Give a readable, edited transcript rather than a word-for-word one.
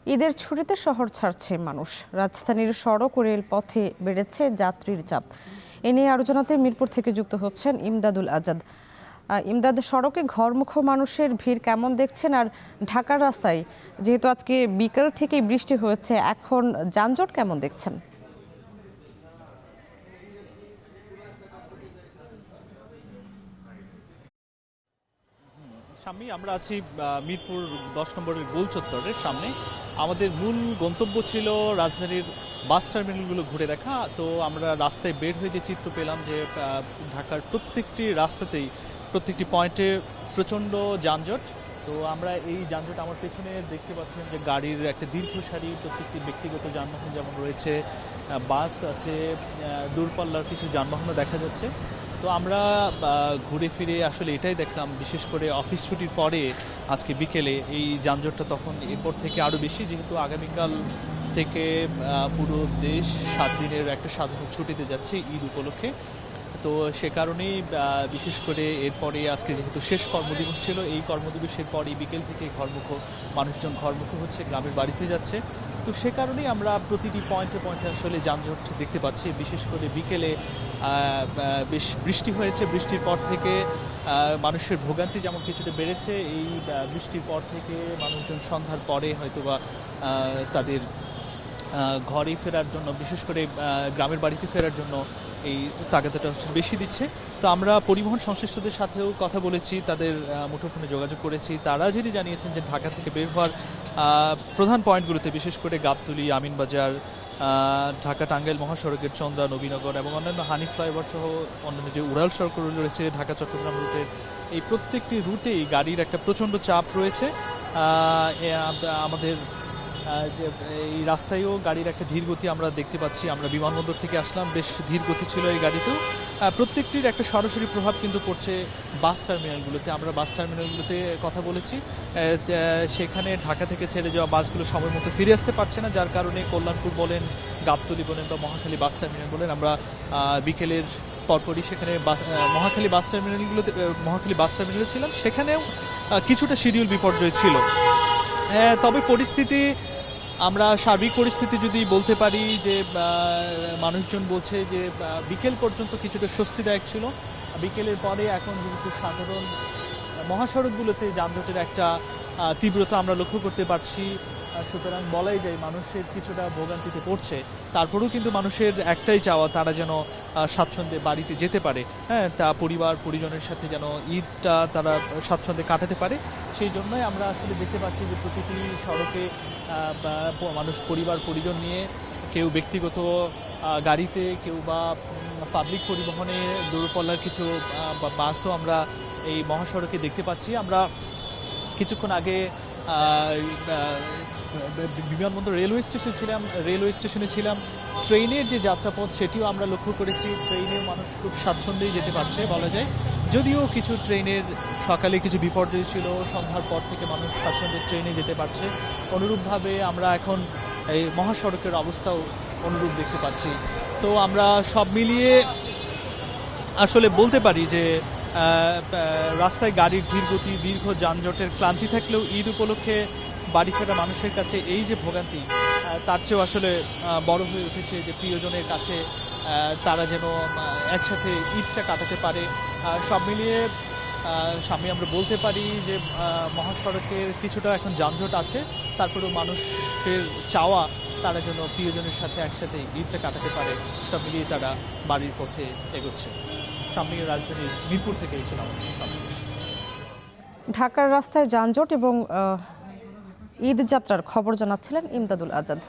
ঈদের ছুটিতে শহর ছাড়ছে মানুষ। রাজধানীর সড়ক ও রেল পথে বেড়েছে যাত্রীর চাপ। এ নিয়ে আরও জানাতে মিরপুর থেকে যুক্ত হচ্ছেন ইমদাদুল আজাদ। ইমদাদ, সড়কে ঘরমুখো মানুষের ভিড় কেমন দেখছেন? আর ঢাকার রাস্তায় যেহেতু আজকে বিকেল থেকেই বৃষ্টি হয়েছে, এখন যানজট কেমন দেখছেন? সামনে আমরা আছি মিরপুর 10 নম্বরের গোল চত্বরের সামনে। আমাদের মূল গন্তব্য ছিল রাজধানীর বাস টার্মিনালগুলো ঘুরে দেখা। তো আমরা রাস্তায় বের হয়ে যে চিত্র পেলাম যে ঢাকার প্রত্যেকটি রাস্তাতেই প্রত্যেকটি পয়েন্টে প্রচণ্ড যানজট। তো আমরা এই যানজট আমার পেছনে দেখতে পাচ্ছেন যে গাড়ির একটা দীর্ঘ সারি, প্রত্যেকটি ব্যক্তিগত যানবাহন যেমন রয়েছে, বাস আছে, দূরপাল্লার কিছু যানবাহনও দেখা যাচ্ছে। তো আমরা ঘুরে ফিরে আসলে এটাই দেখলাম, বিশেষ করে অফিস ছুটির পরে আজকে বিকেলে এই যানজটটা তখন এরপর থেকে আরও বেশি, যেহেতু আগামীকাল থেকে পুরো দেশ 7 দিনের একটা সাধারণ ছুটিতে যাচ্ছে ঈদ উপলক্ষে। তো সে কারণেই বিশেষ করে এরপরে আজকে যেহেতু শেষ কর্মদিবস ছিল, এই কর্মদিবসের পরই বিকেল থেকে মানুষজন ঘরমুখো হচ্ছে, গ্রামের বাড়িতে যাচ্ছে। তো সে কারণেই আমরা প্রতিটি পয়েন্টে পয়েন্টে আসলে যানজট দেখতে পাচ্ছি। বিশেষ করে বিকেলে বেশ বৃষ্টি হয়েছে, বৃষ্টির পর থেকে মানুষের ভোগান্তি যেমন কিছুটা বেড়েছে। এই বৃষ্টির পর থেকে মানুষজন সন্ধ্যার পরে হয়তোবা তাদের ঘরে ফেরার জন্য, বিশেষ করে গ্রামের বাড়িতে ফেরার জন্য এই তাগাদাটা বেশি দিচ্ছে। তো আমরা পরিবহন সংশ্লিষ্টদের সাথেও কথা বলেছি, তাদের মুঠোফোনে যোগাযোগ করেছি। তারা যেটি জানিয়েছেন যে ঢাকা থেকে বের হওয়ার প্রধান পয়েন্টগুলোতে, বিশেষ করে গাবতলী, আমিনবাজার, ঢাকা টাঙ্গাইল মহাসড়কের চন্দ্রা, নবীনগর এবং অন্যান্য হানিফ ফ্লাইওভার সহ অন্যান্য যে উড়াল সড়কগুলো রয়েছে ঢাকা চট্টগ্রাম রুটের, এই প্রত্যেকটি রুটেই গাড়ির একটা প্রচণ্ড চাপ রয়েছে। আমাদের যে এই রাস্তায়ও গাড়ির একটা ধীর গতি আমরা দেখতে পাচ্ছি। আমরা বিমানবন্দর থেকে আসলাম, বেশ ধীর গতি ছিল এই গাড়িতেও। প্রত্যেকটির একটা সরাসরি প্রভাব কিন্তু পড়ছে বাস টার্মিনালগুলোতে। আমরা বাস টার্মিনালগুলোতে কথা বলেছি, সেখানে ঢাকা থেকে ছেড়ে যাওয়া বাসগুলো সময় মতো ফিরে আসতে পারছে না, যার কারণে কল্যাণপুর বলেন, গাবতলী বলেন বা মহাখালী বাস টার্মিনাল বলেন, আমরা বিকেলের পরপরই সেখানে মহাখালী বাস টার্মিনালে ছিলাম। সেখানেও কিছুটা শিডিউল বিপর্যয় ছিল। তবে পরিস্থিতি, আমরা সার্বিক পরিস্থিতি যদি বলতে পারি যে মানুষজন বলছে যে বিকেল পর্যন্ত কিছুটা স্বস্তিদায়ক ছিল। বিকেলের পরে এখন যেহেতু সাধারণ মহাসড়কগুলোতে যানজটের একটা তীব্রতা আমরা লক্ষ্য করতে পারছি, সুতরাং বলাই যায় মানুষের কিছুটা ভোগান্তিতে পড়ছে। তারপরেও কিন্তু মানুষের একটাই চাওয়া, তারা যেন স্বাচ্ছন্দ্যে বাড়িতে যেতে পারে, তা পরিবার পরিজনের সাথে যেন ঈদটা তারা স্বাচ্ছন্দ্যে কাটাতে পারে। সেই জন্যই আমরা আসলে দেখতে পাচ্ছি যে প্রতিটি সড়কে মানুষ পরিবার পরিজন নিয়ে, কেউ ব্যক্তিগত গাড়িতে, কেউ বা পাবলিক পরিবহনে, দূরপাল্লার কিছু বাসও আমরা এই মহাসড়কে দেখতে পাচ্ছি। আমরা কিছুক্ষণ আগে বিমানবন্দর রেলওয়ে স্টেশনে ছিলাম। ট্রেনের যে যাত্রাপথ সেটিও আমরা লক্ষ্য করেছি। ট্রেনেও মানুষ খুব স্বাচ্ছন্দ্যেই যেতে পারছে বলা যায়, যদিও কিছু ট্রেনের সকালে কিছু বিপর্যয় ছিল, সন্ধ্যার পর থেকে মানুষ স্বাচ্ছন্দ্যে ট্রেনে যেতে পারছে। অনুরূপভাবে আমরা এখন এই মহাসড়কের অবস্থাও অনুরূপ দেখতে পাচ্ছি। তো আমরা সব মিলিয়ে আসলে বলতে পারি যে রাস্তায় গাড়ির ধীর গতি, দীর্ঘ যানজটের ক্লান্তি থাকলেও ঈদ উপলক্ষে বাড়ি ফেরা মানুষের কাছে এই যে ভোগান্তি, তার চেয়েও আসলে বড় হয়ে উঠেছে যে প্রিয়জনের কাছে তারা যেন একসাথে ঈদটা কাটাতে পারে। সব মিলিয়ে সামনে আমরা বলতে পারি যে মহাসড়কের কিছুটা এখন যানজট আছে, তারপরেও মানুষের চাওয়া তারা যেন প্রিয়জনের সাথে একসাথে ঈদটা কাটাতে পারে। সব মিলিয়ে তারা বাড়ির পথে এগোচ্ছে। সামনে রাজধানীর মিরপুর থেকে এই ছিল আমাদের সবশেষ। ঢাকার রাস্তায় যানজট এবং ঈদ যাত্রার খবর জানাচ্ছিলেন ইমদাদুল আজাদ।